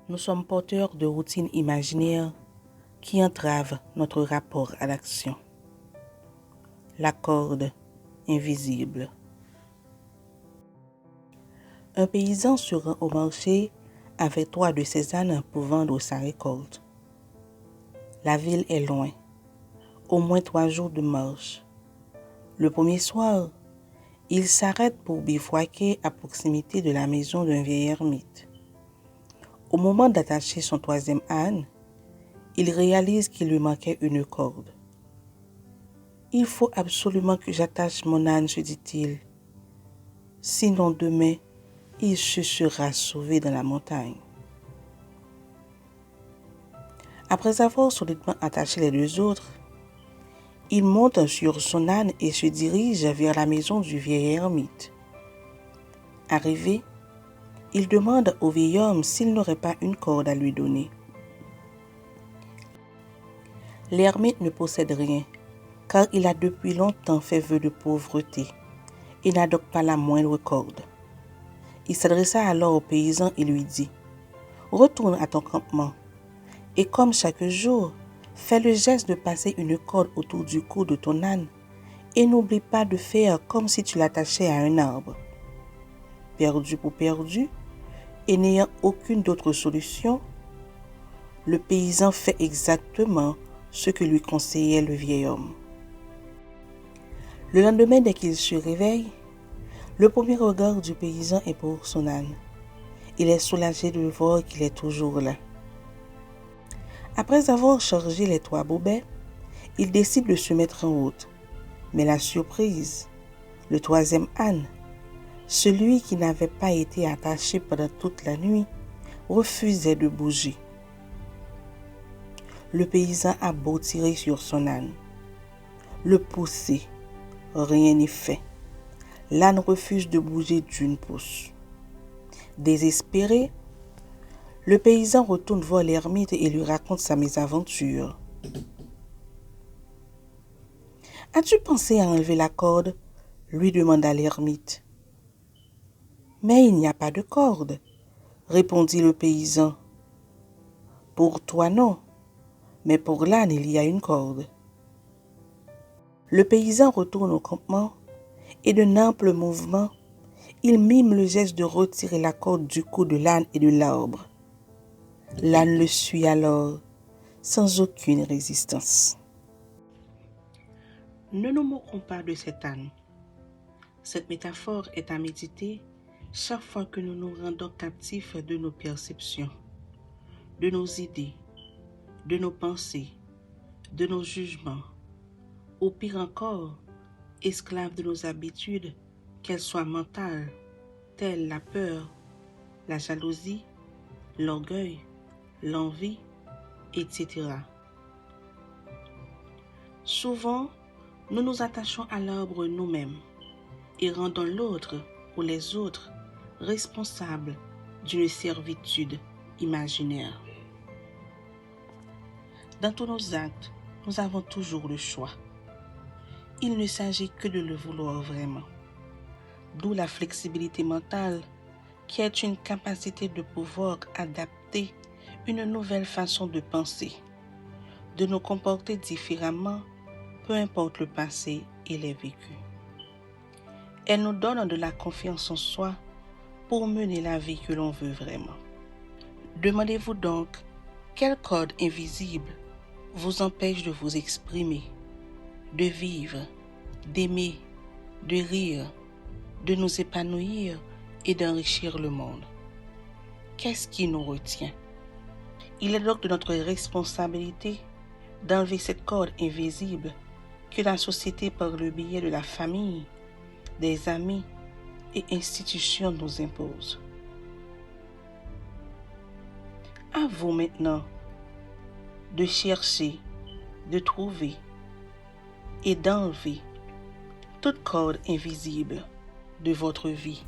Nous sommes porteurs de routines imaginaires qui entravent notre rapport à l'action. La corde invisible. Un paysan se rend au marché avec 3 de ses ânes pour vendre sa récolte. La ville est loin, au moins 3 jours de marche. Le premier soir, il s'arrête pour bivouaquer à proximité de la maison d'un vieil ermite. Au moment d'attacher son 3e âne, il réalise qu'il lui manquait une corde. « Il faut absolument que j'attache mon âne, se dit-il. Sinon demain, il se sera sauvé dans la montagne. » Après avoir solidement attaché les 2 autres, il monte sur son âne et se dirige vers la maison du vieil ermite. Arrivé, il demande au vieil homme s'il n'aurait pas une corde à lui donner. L'ermite ne possède rien, car il a depuis longtemps fait vœu de pauvreté et n'a donc pas la moindre corde. Il s'adressa alors au paysan et lui dit « Retourne à ton campement, et comme chaque jour, fais le geste de passer une corde autour du cou de ton âne, et n'oublie pas de faire comme si tu l'attachais à un arbre. » Perdu pour perdu, et n'ayant aucune autre solution, le paysan fait exactement ce que lui conseillait le vieil homme. Le lendemain, dès qu'il se réveille, le premier regard du paysan est pour son âne. Il est soulagé de voir qu'il est toujours là. Après avoir chargé les 3 bobets, il décide de se mettre en route. Mais la surprise, le 3e âne, celui qui n'avait pas été attaché pendant toute la nuit, refusait de bouger. Le paysan a beau tirer sur son âne, le pousser, rien n'y fait. L'âne refuse de bouger d'une pouce. Désespéré, le paysan retourne voir l'ermite et lui raconte sa mésaventure. « As-tu pensé à enlever la corde ?» lui demanda l'ermite. « Mais il n'y a pas de corde, » répondit le paysan. « Pour toi non, mais pour l'âne il y a une corde. » Le paysan retourne au campement et d'un ample mouvement, il mime le geste de retirer la corde du cou de l'âne et de l'arbre. L'âne le suit alors, sans aucune résistance. Ne nous moquons pas de cet âne. Cette métaphore est à méditer chaque fois que nous nous rendons captifs de nos perceptions, de nos idées, de nos pensées, de nos jugements, ou pire encore, esclaves de nos habitudes, qu'elles soient mentales, telles la peur, la jalousie, l'orgueil, l'envie, etc. Souvent, nous nous attachons à l'arbre nous-mêmes et rendons l'autre ou les autres responsables d'une servitude imaginaire. Dans tous nos actes, nous avons toujours le choix. Il ne s'agit que de le vouloir vraiment. D'où la flexibilité mentale, qui est une capacité de pouvoir adapter une nouvelle façon de penser, de nous comporter différemment, peu importe le passé et les vécus. Elle nous donne de la confiance en soi pour mener la vie que l'on veut vraiment. Demandez-vous donc, quelle corde invisible vous empêche de vous exprimer, de vivre, d'aimer, de rire, de nous épanouir et d'enrichir le monde? Qu'est-ce qui nous retient? Il est donc de notre responsabilité d'enlever cette corde invisible que la société, par le biais de la famille, des amis et institutions, nous impose. À vous maintenant de chercher, de trouver et d'enlever toute corde invisible de votre vie.